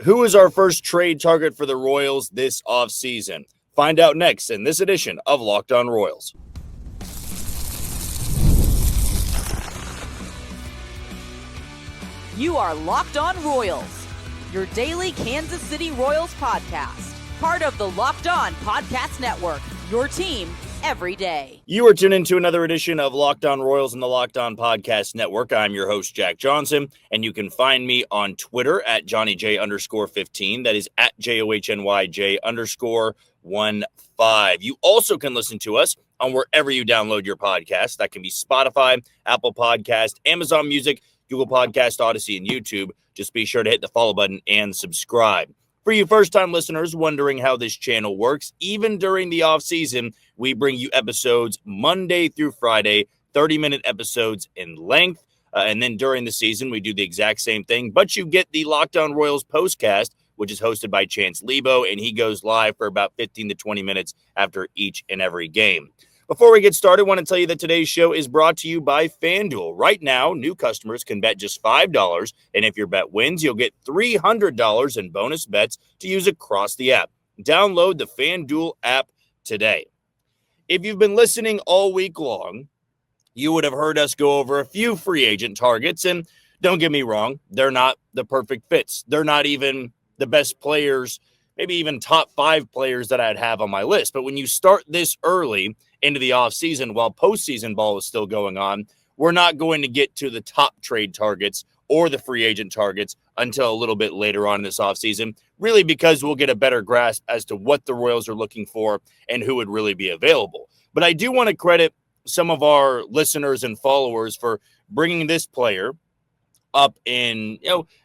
Who is our first trade target for the Royals this offseason? Find out next in this edition of Locked On Royals. You are Locked On Royals, your daily Kansas City Royals podcast. Part of the Locked On Podcast Network, your team every day. You are tuned into another edition of Locked On Royals in the Locked On Podcast Network. I'm your host, Jack Johnson, and you can find me on Twitter at JohnnyJ_15. That is at JOHNYJ_15. You also can listen to us on wherever you download your podcast. That can be Spotify, Apple Podcast, Amazon Music, Google Podcast, Odyssey, and YouTube. Just be sure to hit the follow button and subscribe. For you first-time listeners wondering how this channel works, even during the off-season, we bring you episodes Monday through Friday, 30-minute episodes in length. And then during the season, we do the exact same thing. But you get the Locked On Royals postcast, which is hosted by Chance Lebo, and he goes live for about 15 to 20 minutes after each and every game. Before we get started, I want to tell you that today's show is brought to you by FanDuel. Right now, new customers can bet just $5, and if your bet wins, you'll get $300 in bonus bets to use across the app. Download the FanDuel app today. If you've been listening all week long, you would have heard us go over a few free agent targets, and don't get me wrong, they're not the perfect fits. They're not even the best players, maybe even top 5 players that I'd have on my list. But when you start this early into the offseason while postseason ball is still going on, we're not going to get to the top trade targets or the free agent targets until a little bit later on in this offseason, really because we'll get a better grasp as to what the Royals are looking for and who would really be available. But I do want to credit some of our listeners and followers for bringing this player up in,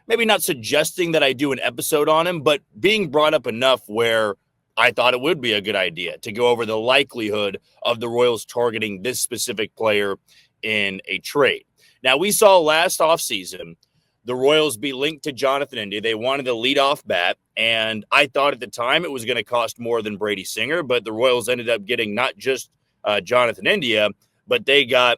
maybe not suggesting that I do an episode on him, but being brought up enough where I thought it would be a good idea to go over the likelihood of the Royals targeting this specific player in a trade. Now, we saw last offseason the Royals be linked to Jonathan India. They wanted a leadoff bat, and I thought at the time it was going to cost more than Brady Singer, but the Royals ended up getting not just Jonathan India, but they got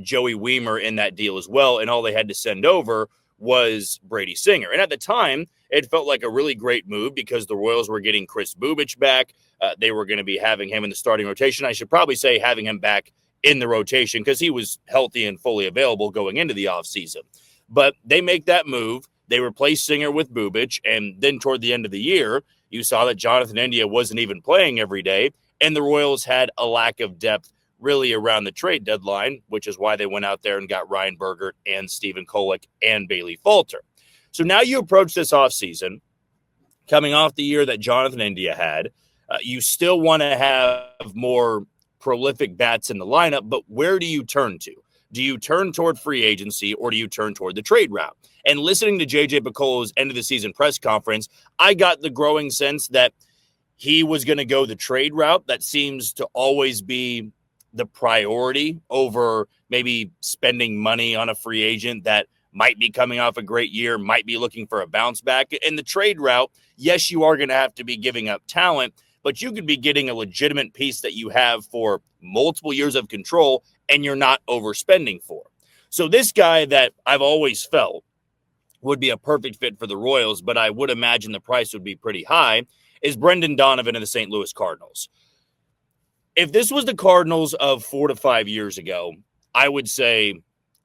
Joey Weimer in that deal as well, and all they had to send over was Brady Singer. And at the time, it felt like a really great move because the Royals were getting Kris Bubic back. They were going to be having him in the starting rotation. I should probably say having him back in the rotation because he was healthy and fully available going into the offseason. But they make that move. They replace Singer with Bubic, and then toward the end of the year, you saw that Jonathan India wasn't even playing every day, and the Royals had a lack of depth really around the trade deadline, which is why they went out there and got Ryan Bergert and Stephen Kolek and Bailey Falter. So now you approach this offseason, coming off the year that Jonathan India had. You still want to have more prolific bats in the lineup, but where do you turn to? Do you turn toward free agency or do you turn toward the trade route? And listening to J.J. Picoult's end of the season press conference, I got the growing sense that he was going to go the trade route. That seems to always be the priority over maybe spending money on a free agent that might be coming off a great year, might be looking for a bounce back. In the trade route, yes, you are going to have to be giving up talent, but you could be getting a legitimate piece that you have for multiple years of control and you're not overspending for. So this guy that I've always felt would be a perfect fit for the Royals, but I would imagine the price would be pretty high, is Brendan Donovan of the St. Louis Cardinals. If this was the Cardinals of 4 to 5 years ago, I would say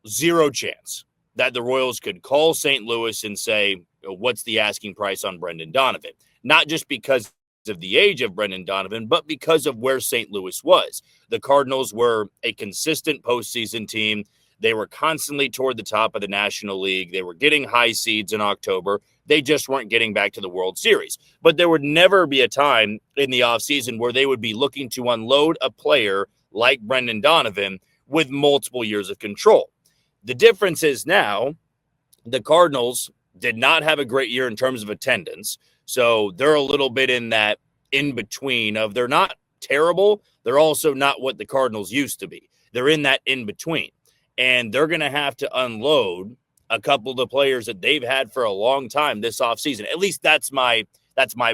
zero chance that the Royals could call St. Louis and say, what's the asking price on Brendan Donovan? Not just because of the age of Brendan Donovan, but because of where St. Louis was. The Cardinals were a consistent postseason team. They were constantly toward the top of the National League. They were getting high seeds in October. They just weren't getting back to the World Series. But there would never be a time in the offseason where they would be looking to unload a player like Brendan Donovan with multiple years of control. The difference is now the Cardinals did not have a great year in terms of attendance. So they're a little bit in that in-between of they're not terrible. They're also not what the Cardinals used to be. They're in that in-between. And they're going to have to unload a couple of the players that they've had for a long time this offseason. At least that's my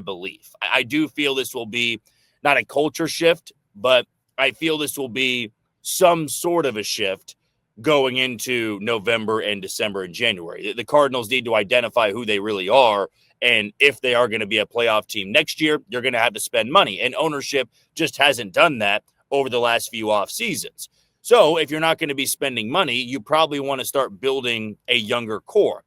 belief. I do feel this will be not a culture shift, but I feel this will be some sort of a shift going into November and December and January. The Cardinals need to identify who they really are. And if they are going to be a playoff team next year, you're going to have to spend money. And ownership just hasn't done that over the last few off seasons. So if you're not going to be spending money, you probably want to start building a younger core.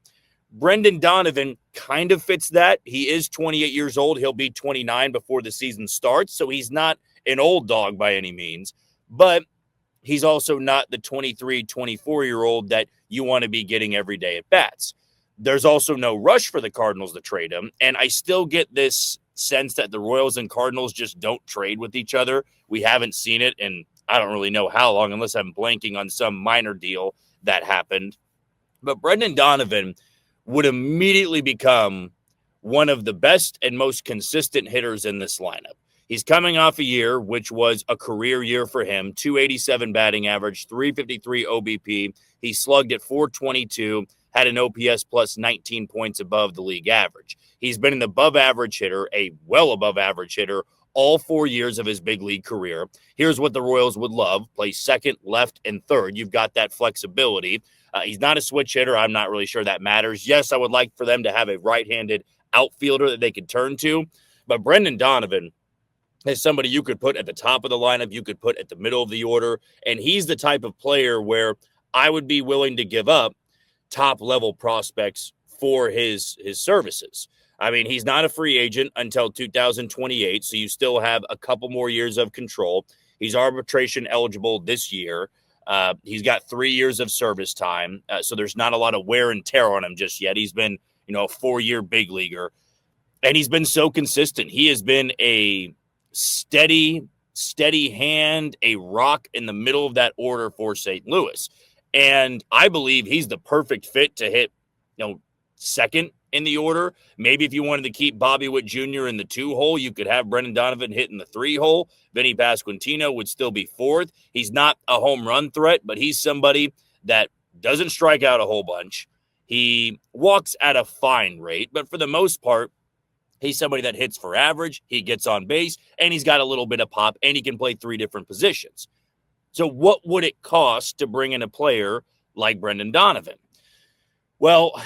Brendan Donovan kind of fits that. He is 28 years old. He'll be 29 before the season starts. So he's not an old dog by any means, but he's also not the 23, 24-year-old that you want to be getting every day at bats. There's also no rush for the Cardinals to trade him. And I still get this sense that the Royals and Cardinals just don't trade with each other. We haven't seen it, and I don't really know how long, unless I'm blanking on some minor deal that happened. But Brendan Donovan would immediately become one of the best and most consistent hitters in this lineup. He's coming off a year, which was a career year for him, 287 batting average, 353 OBP. He slugged at 422, had an OPS plus 19 points above the league average. He's been an above average hitter, a well above average hitter, all 4 years of his big league career. Here's what the Royals would love: play second, left, and third. You've got that flexibility. He's not a switch hitter. I'm not really sure that matters. Yes, I would like for them to have a right-handed outfielder that they could turn to, but Brendan Donovan is somebody you could put at the top of the lineup, you could put at the middle of the order, and he's the type of player where I would be willing to give up top-level prospects for his services. I mean, he's not a free agent until 2028, so you still have a couple more years of control. He's arbitration eligible this year. He's got 3 years of service time, so there's not a lot of wear and tear on him just yet. He's been, a 4-year big leaguer, and he's been so consistent. He has been a steady hand, a rock in the middle of that order for St. Louis. And I believe he's the perfect fit to hit, second in the order. Maybe if you wanted to keep Bobby Witt Jr. in the 2-hole, you could have Brendan Donovan hit in the 3-hole. Vinny Pasquantino would still be fourth. He's not a home run threat, but he's somebody that doesn't strike out a whole bunch. He walks at a fine rate, but for the most part, he's somebody that hits for average. He gets on base, and he's got a little bit of pop, and he can play 3 different positions. So what would it cost to bring in a player like Brendan Donovan? Well,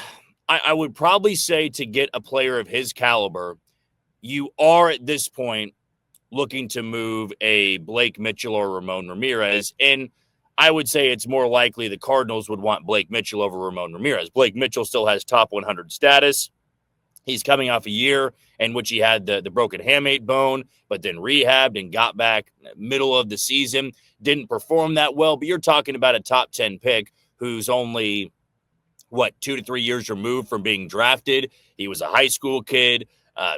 I would probably say to get a player of his caliber, you are at this point looking to move a Blake Mitchell or Ramon Ramirez. And I would say it's more likely the Cardinals would want Blake Mitchell over Ramon Ramirez. Blake Mitchell still has top 100 status. He's coming off a year in which he had the broken hamate bone, but then rehabbed and got back middle of the season. Didn't perform that well, but you're talking about a top 10 pick who's only 2 to 3 years removed from being drafted. He was a high school kid.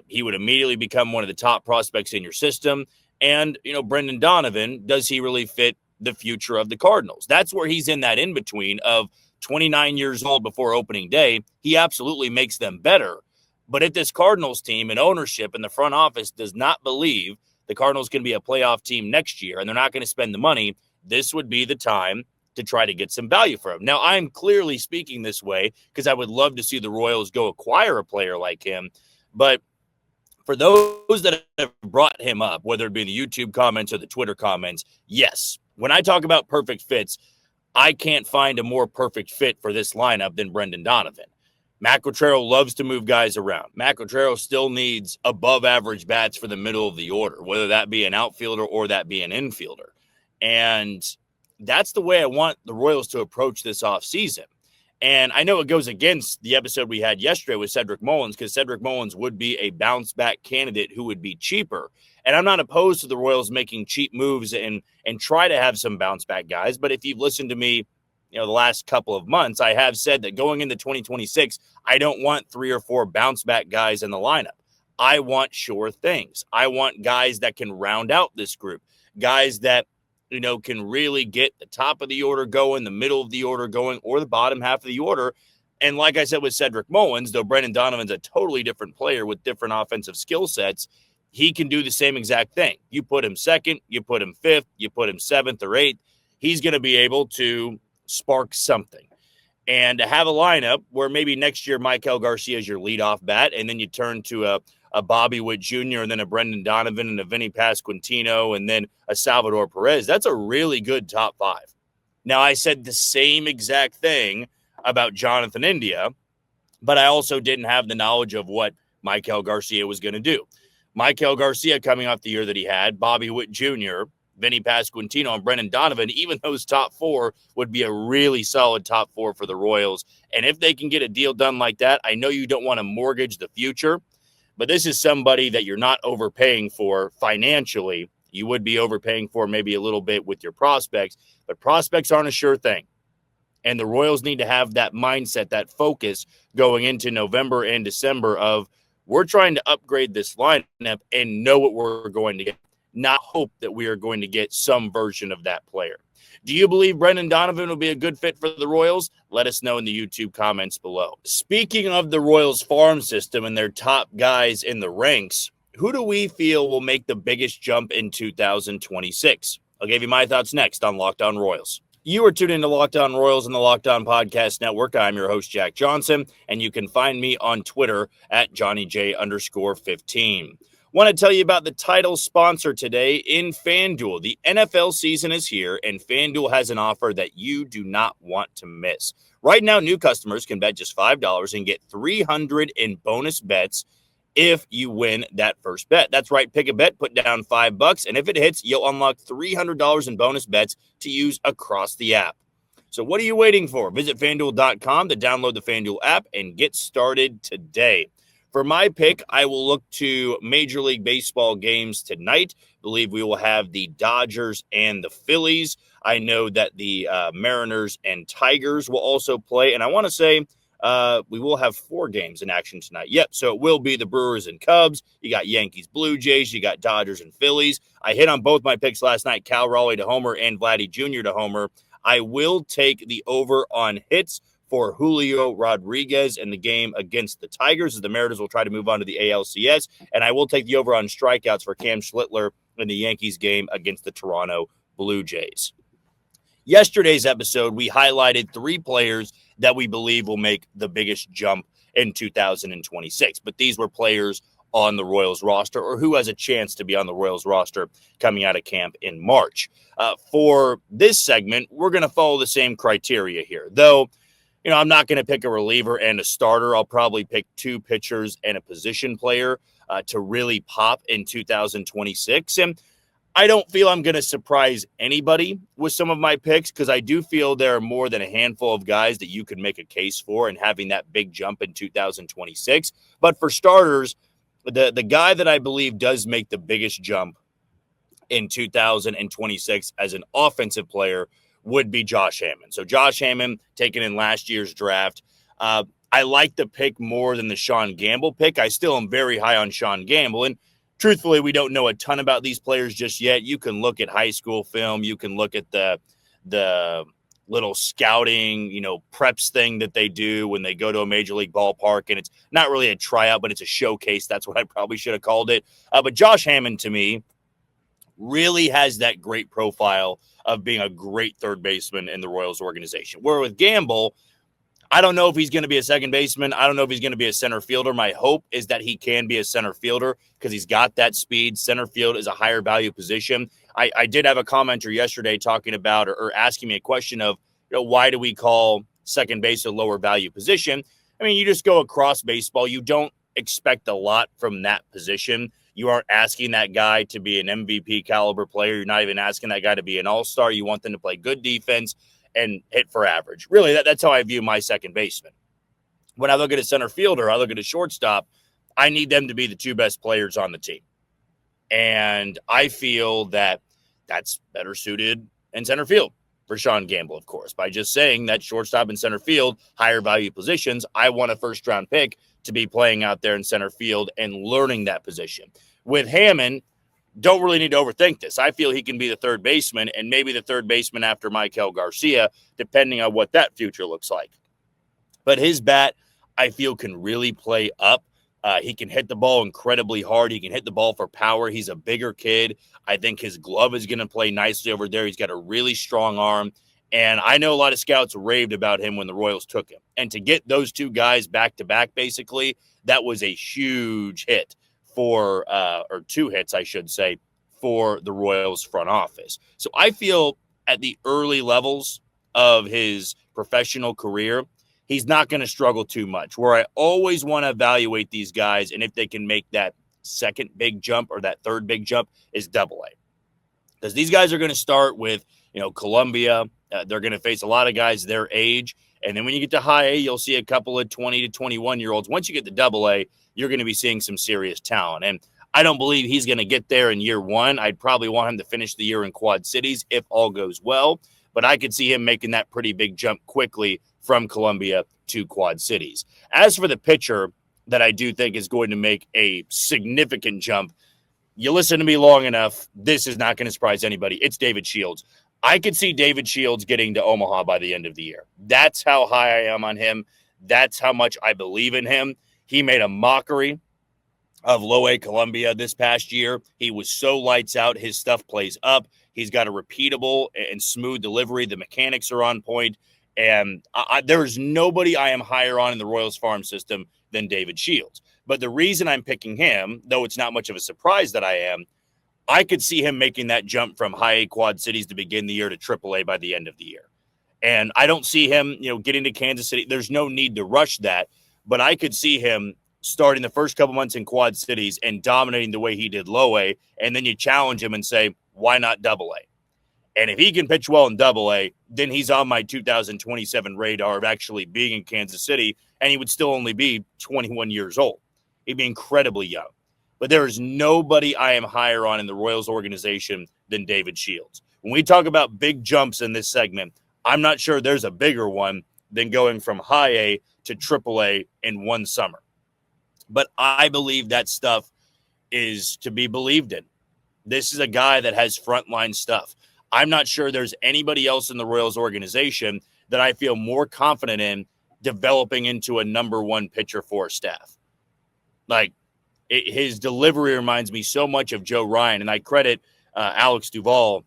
He would immediately become one of the top prospects in your system. And, Brendan Donovan, does he really fit the future of the Cardinals? That's where he's in that in-between of 29 years old before opening day. He absolutely makes them better. But if this Cardinals team and ownership and the front office does not believe the Cardinals can be a playoff team next year and they're not going to spend the money, this would be the time to try to get some value for him. Now, I'm clearly speaking this way because I would love to see the Royals go acquire a player like him. But for those that have brought him up, whether it be the YouTube comments or the Twitter comments, yes, when I talk about perfect fits, I can't find a more perfect fit for this lineup than Brendan Donovan. Matt Quatraro loves to move guys around. Matt Quatraro still needs above average bats for the middle of the order, whether that be an outfielder or that be an infielder. And that's the way I want the Royals to approach this offseason. And I know it goes against the episode we had yesterday with Cedric Mullins, because Cedric Mullins would be a bounce-back candidate who would be cheaper. And I'm not opposed to the Royals making cheap moves and try to have some bounce-back guys. But if you've listened to me, the last couple of months, I have said that going into 2026, I don't want 3 or 4 bounce-back guys in the lineup. I want sure things. I want guys that can round out this group, guys that can really get the top of the order going, the middle of the order going, or the bottom half of the order. And like I said with Cedric Mullins, though Brendan Donovan's a totally different player with different offensive skill sets, he can do the same exact thing. You put him second, you put him fifth, you put him 7th or 8th, he's going to be able to spark something. And to have a lineup where maybe next year Maikel Garcia is your leadoff bat, and then you turn to a Bobby Witt Jr., and then a Brendan Donovan, and a Vinny Pasquantino, and then a Salvador Perez, that's a really good top 5. Now, I said the same exact thing about Jonathan India, but I also didn't have the knowledge of what Michael Garcia was going to do. Michael Garcia coming off the year that he had, Bobby Witt Jr., Vinny Pasquantino, and Brendan Donovan, even those top four would be a really solid top four for the Royals. And if they can get a deal done like that, I know you don't want to mortgage the future, but this is somebody that you're not overpaying for financially. You would be overpaying for maybe a little bit with your prospects, but prospects aren't a sure thing. And the Royals need to have that mindset, that focus going into November and December of we're trying to upgrade this lineup and know what we're going to get, not hope that we are going to get some version of that player. Do you believe Brendan Donovan will be a good fit for the Royals? Let us know in the YouTube comments below. Speaking of the Royals farm system and their top guys in the ranks, who do we feel will make the biggest jump in 2026? I'll give you my thoughts next on Locked On Royals. You are tuned into Locked On Royals and the Locked On Podcast Network. I'm your host, Jack Johnson, and you can find me on Twitter at JohnnyJ_15. Want to tell you about the title sponsor today in FanDuel. The NFL season is here, and FanDuel has an offer that you do not want to miss. Right now, new customers can bet just $5 and get $300 in bonus bets if you win that first bet. That's right. Pick a bet, put down $5, and if it hits, you'll unlock $300 in bonus bets to use across the app. So what are you waiting for? Visit FanDuel.com to download the FanDuel app and get started today. For my pick, I will look to Major League Baseball games tonight. I believe we will have the Dodgers and the Phillies. I know that the Mariners and Tigers will also play, and I want to say we will have 4 games in action tonight. Yep, so it will be the Brewers and Cubs. You got Yankees, Blue Jays. You got Dodgers and Phillies. I hit on both my picks last night, Cal Raleigh to homer and Vladdy Jr. to homer. I will take the over on hits for Julio Rodriguez in the game against the Tigers, as the Mariners will try to move on to the ALCS. And I will take the over on strikeouts for Cam Schlittler in the Yankees game against the Toronto Blue Jays. Yesterday's episode, we highlighted 3 players that we believe will make the biggest jump in 2026. But these were players on the Royals roster or who has a chance to be on the Royals roster coming out of camp in March. For this segment, we're going to follow the same criteria here. Though, I'm not going to pick a reliever and a starter. I'll probably pick 2 pitchers and a position player to really pop in 2026. And I don't feel I'm going to surprise anybody with some of my picks because I do feel there are more than a handful of guys that you could make a case for and having that big jump in 2026. But for starters, the guy that I believe does make the biggest jump in 2026 as an offensive player would be Josh Hammond. So Josh Hammond taken in last year's draft. I like the pick more than the Sean Gamble pick. I still am very high on Sean Gamble, and truthfully, we don't know a ton about these players just yet. You can look at high school film. You can look at the little scouting, preps thing that they do when they go to a major league ballpark. And it's not really a tryout, but it's a showcase. That's what I probably should have called it. But Josh Hammond, to me, really has that great profile of being a great third baseman in the Royals organization. Where with Gamble, I don't know if he's going to be a second baseman. I don't know if he's going to be a center fielder. My hope is that he can be a center fielder because he's got that speed. Center field is a higher value position. I did have a commenter yesterday talking about or asking me a question of, why do we call second base a lower value position? I mean, you just go across baseball. You don't expect a lot from that position. You aren't asking that guy to be an MVP caliber player. You're not even asking that guy to be an all-star. You want them to play good defense and hit for average. Really, that's how I view my second baseman. When I look at a center fielder, I look at a shortstop, I need them to be the 2 best players on the team. And I feel that that's better suited in center field for Sean Gamble, of course. By just saying that shortstop and center field, higher value positions, I want a first-round pick to be playing out there in center field and learning that position. With Hammond, don't really need to overthink this. I feel he can be the third baseman and maybe the third baseman after Michael Garcia, depending on what that future looks like. But his bat, I feel, can really play up. He can hit the ball incredibly hard. He can hit the ball for power. He's a bigger kid. I think his glove is going to play nicely over there. He's got a really strong arm. And I know a lot of scouts raved about him when the Royals took him. And to get those 2 guys back-to-back, basically, that was a huge hit for, or 2 hits, I should say, for the Royals front office. So I feel at the early levels, of his professional career, he's not going to struggle too much. Where I always want to evaluate these guys and if they can make that second big jump or that third big jump is Double A. Because these guys are going to start with, Columbia. They're going to face a lot of guys their age. And then when you get to high A, you'll see a couple of 20 to 21-year-olds. Once you get to Double A, you're going to be seeing some serious talent. And I don't believe he's going to get there in year one. I'd probably want him to finish the year in Quad Cities if all goes well. But I could see him making that pretty big jump quickly from Columbia to Quad Cities. As for the pitcher that I do think is going to make a significant jump, you listen to me long enough, this is not going to surprise anybody. It's David Shields. I could see David Shields getting to Omaha by the end of the year. That's how high I am on him. That's how much I believe in him. He made a mockery of Low A Columbia this past year. He was so lights out. His stuff plays up. He's got a repeatable and smooth delivery. The mechanics are on point. And there's nobody I am higher on in the Royals farm system than David Shields. But the reason I'm picking him, though it's not much of a surprise that I could see him making that jump from high A Quad Cities to begin the year to Triple A by the end of the year. And I don't see him, getting to Kansas City. There's no need to rush that. But I could see him starting the first couple months in Quad Cities and dominating the way he did Low A. And then you challenge him and say, why not Double A? And if he can pitch well in Double A, then he's on my 2027 radar of actually being in Kansas City, and he would still only be 21 years old. He'd be incredibly young. But there is nobody I am higher on in the Royals organization than David Shields. When we talk about big jumps in this segment, I'm not sure there's a bigger one than going from high A to Triple A in one summer. But I believe that stuff is to be believed in. This is a guy that has frontline stuff. I'm not sure there's anybody else in the Royals organization that I feel more confident in developing into a number one pitcher for staff. His delivery reminds me so much of Joe Ryan, and I credit Alex Duvall,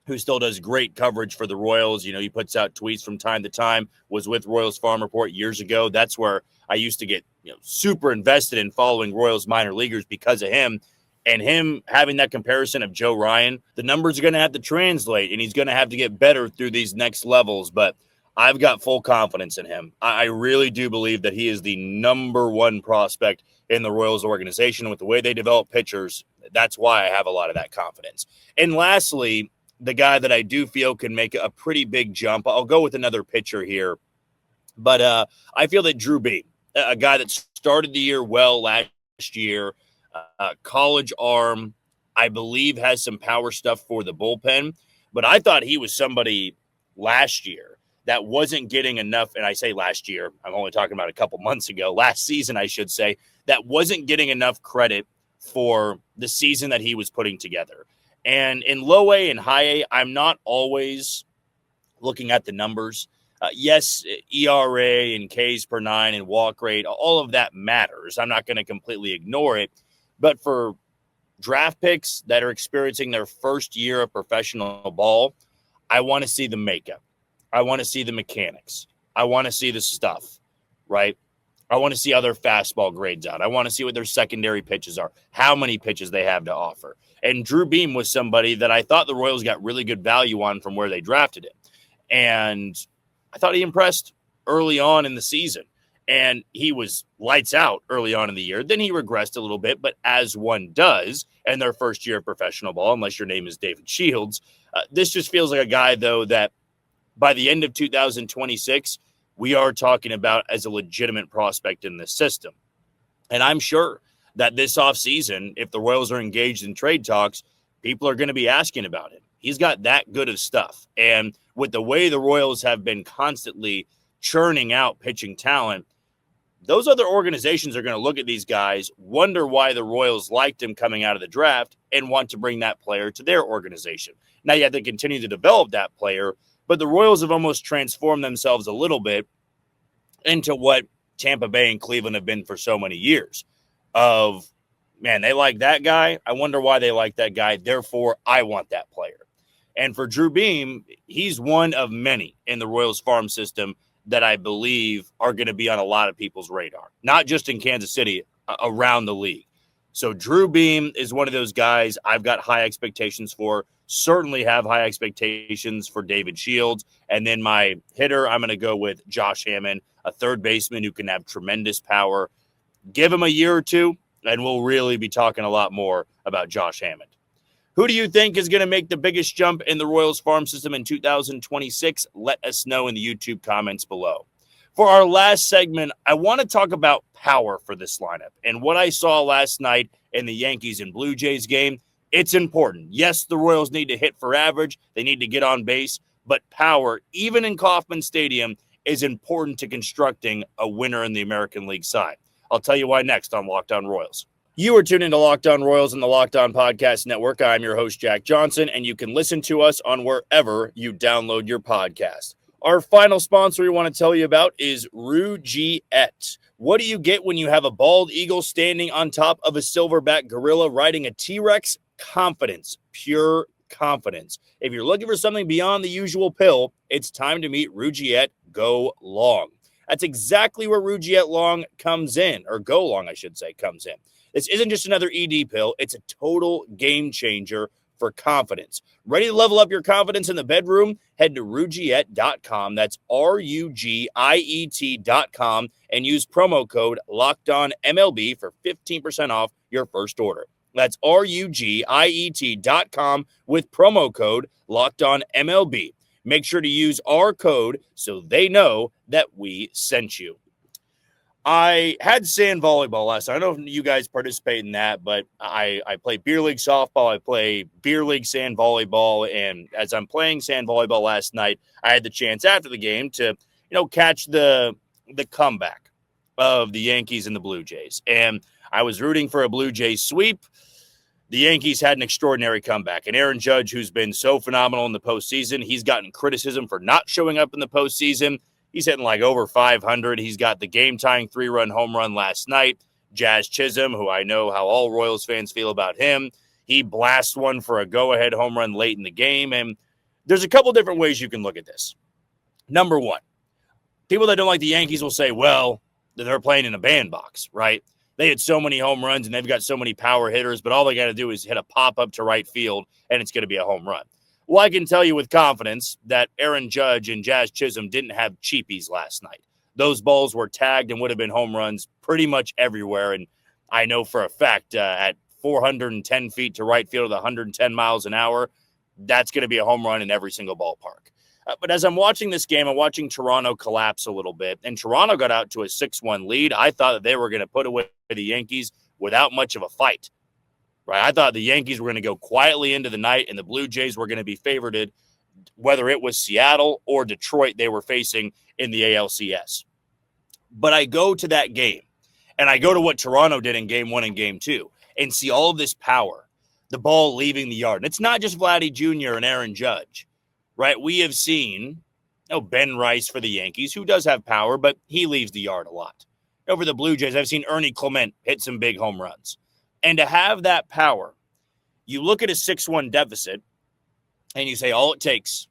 who still does great coverage for the Royals. He puts out tweets from time to time, was with Royals Farm Report years ago. That's where I used to get super invested in following Royals minor leaguers because of him. And him having that comparison of Joe Ryan, the numbers are going to have to translate, and he's going to have to get better through these next levels. But I've got full confidence in him. I really do believe that he is the number one prospect in the Royals organization. With the way they develop pitchers, that's why I have a lot of that confidence. And lastly, the guy that I do feel can make a pretty big jump, I'll go with another pitcher here. But I feel that Drew Beam, a guy that started the year well last year, college arm, I believe has some power stuff for the bullpen. But I thought he was somebody last year that wasn't getting enough. And I say last year, I'm only talking about a couple months ago, last season, I should say, that wasn't getting enough credit for the season that he was putting together. And in Low A and High A, I'm not always looking at the numbers. Yes, ERA and Ks per nine and walk rate, all of that matters. I'm not going to completely ignore it. But for draft picks that are experiencing their first year of professional ball, I want to see the makeup. I want to see the mechanics. I want to see the stuff, right? I want to see how their fastball grades out. I want to see what their secondary pitches are, how many pitches they have to offer. And Drew Beam was somebody that I thought the Royals got really good value on from where they drafted him. And I thought he impressed early on in the season. And he was lights out early on in the year. Then he regressed a little bit, but as one does in their first year of professional ball, unless your name is David Shields, this just feels like a guy, though, that by the end of 2026, we are talking about as a legitimate prospect in this system. And I'm sure that this offseason, if the Royals are engaged in trade talks, people are going to be asking about him. He's got that good of stuff. And with the way the Royals have been constantly churning out pitching talent, those other organizations are going to look at these guys, wonder why the Royals liked him coming out of the draft, and want to bring that player to their organization. Now, you have to continue to develop that player, but the Royals have almost transformed themselves a little bit into what Tampa Bay and Cleveland have been for so many years of, man, they like that guy. I wonder why they like that guy. Therefore, I want that player. And for Drew Beam, he's one of many in the Royals farm system that I believe are going to be on a lot of people's radar, not just in Kansas City, around the league. So Drew Beam is one of those guys I've got high expectations for. Certainly have high expectations for David Shields. And then my hitter, I'm going to go with Josh Hammond, a third baseman who can have tremendous power. Give him a year or two, and we'll really be talking a lot more about Josh Hammond. Who do you think is going to make the biggest jump in the Royals farm system in 2026? Let us know in the YouTube comments below. For our last segment, I want to talk about power for this lineup. And what I saw last night in the Yankees and Blue Jays game, it's important. Yes, the Royals need to hit for average. They need to get on base. But power, even in Kauffman Stadium, is important to constructing a winner in the American League side. I'll tell you why next on Locked On Royals. You are tuned into Locked On Royals and the Locked On Podcast Network. I'm your host, Jack Johnson, and you can listen to us on wherever you download your podcast. Our final sponsor we want to tell you about is Rugiet. What do you get when you have a bald eagle standing on top of a silverback gorilla riding a T-Rex? Confidence, pure confidence. If you're looking for something beyond the usual pill, it's time to meet Rugiet Go Long. That's exactly where Rugiet Long comes in, or Go Long, I should say, comes in. This isn't just another ED pill. It's a total game changer for confidence. Ready to level up your confidence in the bedroom? Head to Rugiet.com. That's Rugiet.com and use promo code LOCKEDONMLB for 15% off your first order. That's Rugiet.com with promo code LOCKEDONMLB. Make sure to use our code so they know that we sent you. I had sand volleyball last night. I don't know if you guys participate in that, but I play beer league softball. I play beer league sand volleyball. And as I'm playing sand volleyball last night, I had the chance after the game to, catch the comeback of the Yankees and the Blue Jays. And I was rooting for a Blue Jays sweep. The Yankees had an extraordinary comeback. And Aaron Judge, who's been so phenomenal in the postseason, he's gotten criticism for not showing up in the postseason. He's hitting like over 500. He's got the game-tying 3-run home run last night. Jazz Chisholm, who I know how all Royals fans feel about him, he blasts one for a go-ahead home run late in the game. And there's a couple different ways you can look at this. Number one, people that don't like the Yankees will say, well, they're playing in a bandbox, right? They had so many home runs and they've got so many power hitters, but all they got to do is hit a pop-up to right field and it's going to be a home run. Well, I can tell you with confidence that Aaron Judge and Jazz Chisholm didn't have cheapies last night. Those balls were tagged and would have been home runs pretty much everywhere. And I know for a fact at 410 feet to right field with 110 miles an hour, that's going to be a home run in every single ballpark. But as I'm watching this game, I'm watching Toronto collapse a little bit. And Toronto got out to a 6-1 lead. I thought that they were going to put away the Yankees without much of a fight. Right, I thought the Yankees were going to go quietly into the night and the Blue Jays were going to be favored, whether it was Seattle or Detroit they were facing in the ALCS. But I go to that game, and I go to what Toronto did in Game 1 and Game 2, and see all of this power, the ball leaving the yard. And it's not just Vladdy Jr. and Aaron Judge, right? We have seen Ben Rice for the Yankees, who does have power, but he leaves the yard a lot. Over the Blue Jays, I've seen Ernie Clement hit some big home runs. And to have that power, you look at a 6-1 deficit and you say all it takes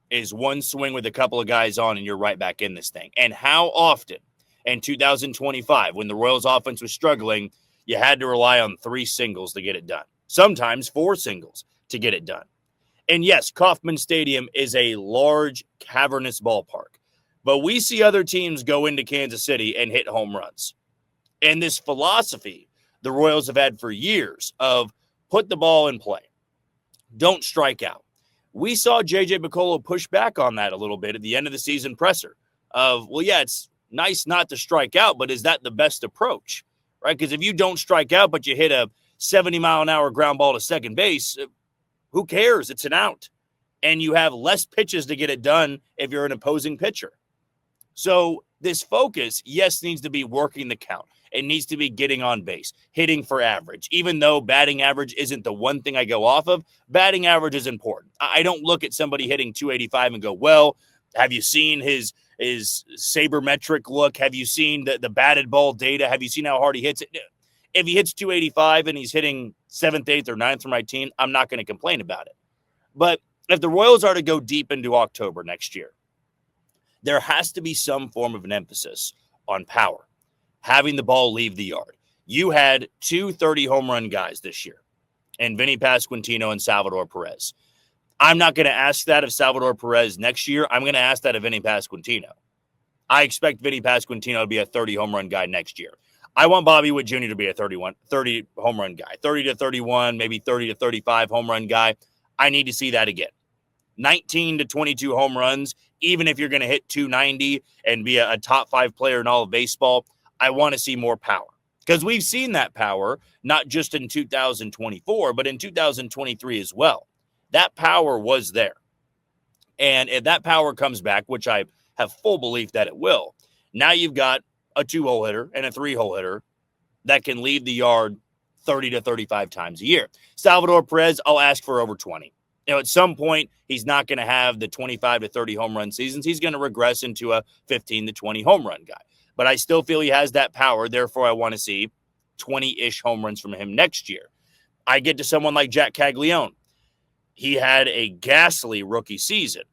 is one swing with a couple of guys on and you're right back in this thing. And how often in 2025, when the Royals offense was struggling, you had to rely on 3 singles to get it done. Sometimes 4 singles to get it done. And yes, Kauffman Stadium is a large, cavernous ballpark. But we see other teams go into Kansas City and hit home runs. And this philosophy the Royals have had for years of put the ball in play. Don't strike out. We saw J.J. Picollo push back on that a little bit at the end of the season presser of, well, yeah, it's nice not to strike out, but is that the best approach, right? Because if you don't strike out, but you hit a 70-mile-an-hour ground ball to second base, who cares? It's an out. And you have less pitches to get it done if you're an opposing pitcher. So this focus, yes, needs to be working the count. It needs to be getting on base, hitting for average. Even though batting average isn't the one thing I go off of, batting average is important. I don't look at somebody hitting 285 and go, well, have you seen his sabermetric look? Have you seen the batted ball data? Have you seen how hard he hits it? If he hits 285 and he's hitting 7th, 8th, or 9th for my team, I'm not going to complain about it. But if the Royals are to go deep into October next year, there has to be some form of an emphasis on power. Having the ball leave the yard, You had two 30 home run guys this year, and Vinny Pasquantino and Salvador Perez. I'm not going to ask that of Salvador Perez next year. I'm going to ask that of Vinny Pasquantino. I expect Vinny Pasquantino to be a 30 home run guy next year. I want Bobby Witt Jr. to be a 30 home run guy, 30 to 31, maybe 30 to 35 home run guy. I need to see that again. 19 to 22 home runs, even if you're going to hit 290 and be a top 5 player in all of baseball, I want to see more power. Because we've seen that power, not just in 2024, but in 2023 as well. That power was there. And if that power comes back, which I have full belief that it will, now you've got a 2-hole hitter and a 3-hole hitter that can leave the yard 30 to 35 times a year. Salvador Perez, I'll ask for over 20. At some point, he's not going to have the 25 to 30 home run seasons. He's going to regress into a 15 to 20 home run guy. But I still feel he has that power. Therefore, I want to see 20-ish home runs from him next year. I get to someone like Jack Caglione. He had a ghastly rookie season,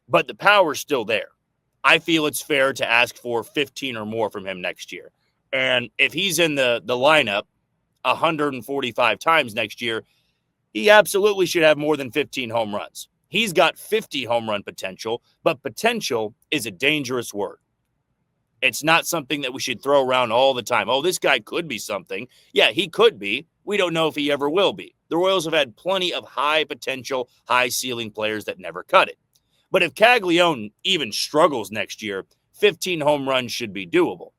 but the power's still there. I feel it's fair to ask for 15 or more from him next year. And if he's in the lineup 145 times next year, he absolutely should have more than 15 home runs. He's got 50 home run potential, but potential is a dangerous word. It's not something that we should throw around all the time. Oh, this guy could be something. Yeah, he could be. We don't know if he ever will be. The Royals have had plenty of high potential, high ceiling players that never cut it. But if Caglione even struggles next year, 15 home runs should be doable.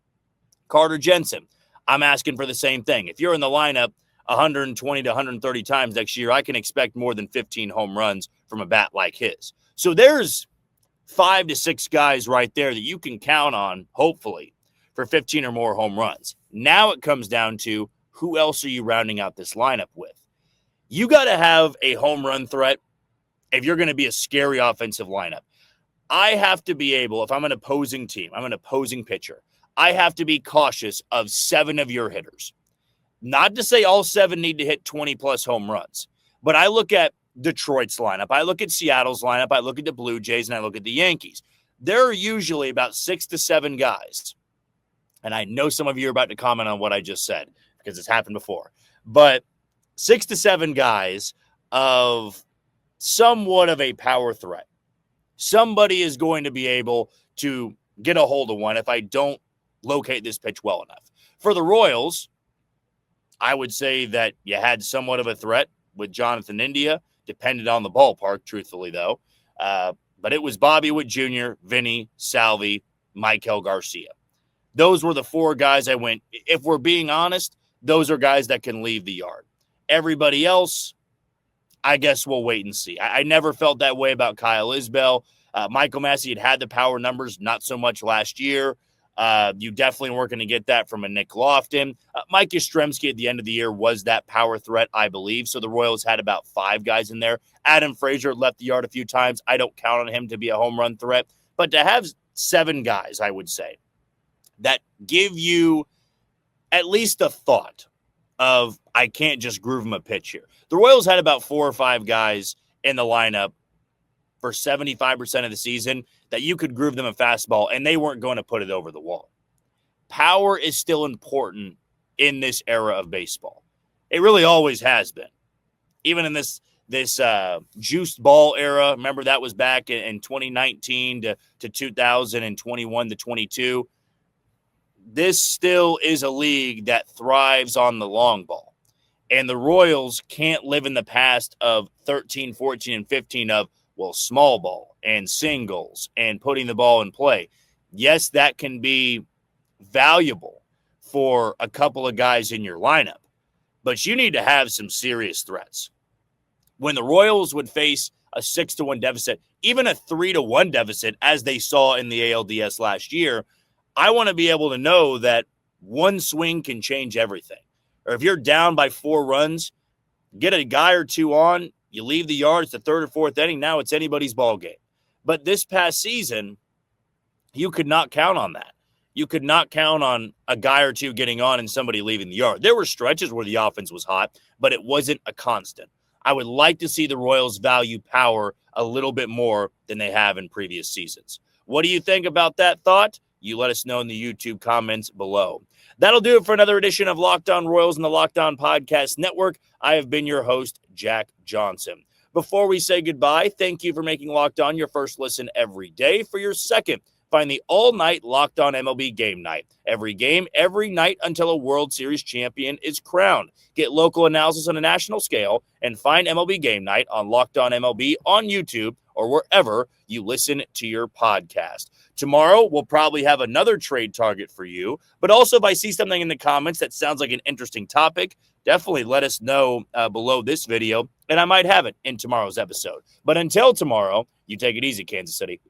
Carter Jensen, I'm asking for the same thing. If you're in the lineup 120 to 130 times next year, I can expect more than 15 home runs from a bat like his. So there's 5 to 6 guys right there that you can count on, hopefully, for 15 or more home runs. Now it comes down to who else are you rounding out this lineup with? You got to have a home run threat if you're going to be a scary offensive lineup. I have to be able, if I'm an opposing team, I'm an opposing pitcher, I have to be cautious of 7 of your hitters. Not to say all 7 need to hit 20-plus home runs, but I look at Detroit's lineup, I look at Seattle's lineup, I look at the Blue Jays, and I look at the Yankees. There are usually about 6 to 7 guys, and I know some of you are about to comment on what I just said because it's happened before, but 6 to 7 guys of somewhat of a power threat. Somebody is going to be able to get a hold of one if I don't locate this pitch well enough. For the Royals, I would say that you had somewhat of a threat with Jonathan India, depended on the ballpark, truthfully, though. But it was Bobby Witt Jr., Vinny, Salvi, Maikel Garcia. Those were the 4 guys I went. If we're being honest, those are guys that can leave the yard. Everybody else, I guess we'll wait and see. I never felt that way about Kyle Isbell. Michael Massey had the power numbers, not so much last year. You definitely weren't going to get that from a Nick Lofton. Mike Yastrzemski at the end of the year was that power threat, I believe. So the Royals had about 5 guys in there. Adam Frazier left the yard a few times. I don't count on him to be a home run threat. But to have 7 guys, I would say, that give you at least a thought of, I can't just groove him a pitch here. The Royals had about 4 or 5 guys in the lineup for 75% of the season that you could groove them a fastball and they weren't going to put it over the wall. Power is still important in this era of baseball. It really always has been. Even in this juiced ball era, remember that was back in 2019 to 2021 to 22. This still is a league that thrives on the long ball. And the Royals can't live in the past of 13, 14, and 15 of, well, small ball and singles and putting the ball in play. Yes, that can be valuable for a couple of guys in your lineup, but you need to have some serious threats. When the Royals would face a 6-1 deficit, even a 3-1 deficit, as they saw in the ALDS last year, I want to be able to know that one swing can change everything. Or if you're down by 4 runs, get a guy or 2 on, you leave the yard, it's the 3rd or 4th inning, now it's anybody's ball game. But this past season, you could not count on that. You could not count on a guy or 2 getting on and somebody leaving the yard. There were stretches where the offense was hot, but it wasn't a constant. I would like to see the Royals value power a little bit more than they have in previous seasons. What do you think about that thought? You let us know in the YouTube comments below. That'll do it for another edition of Locked On Royals and the Locked On Podcast Network. I have been your host, Jack Johnson. Before we say goodbye, thank you for making Locked On your first listen every day. For your second, find the all-night Locked On MLB Game Night. Every game, every night until a World Series champion is crowned. Get local analysis on a national scale and find MLB Game Night on Locked On MLB on YouTube or wherever you listen to your podcast. Tomorrow, we'll probably have another trade target for you, but also if I see something in the comments that sounds like an interesting topic, definitely let us know below this video, and I might have it in tomorrow's episode. But until tomorrow, you take it easy, Kansas City.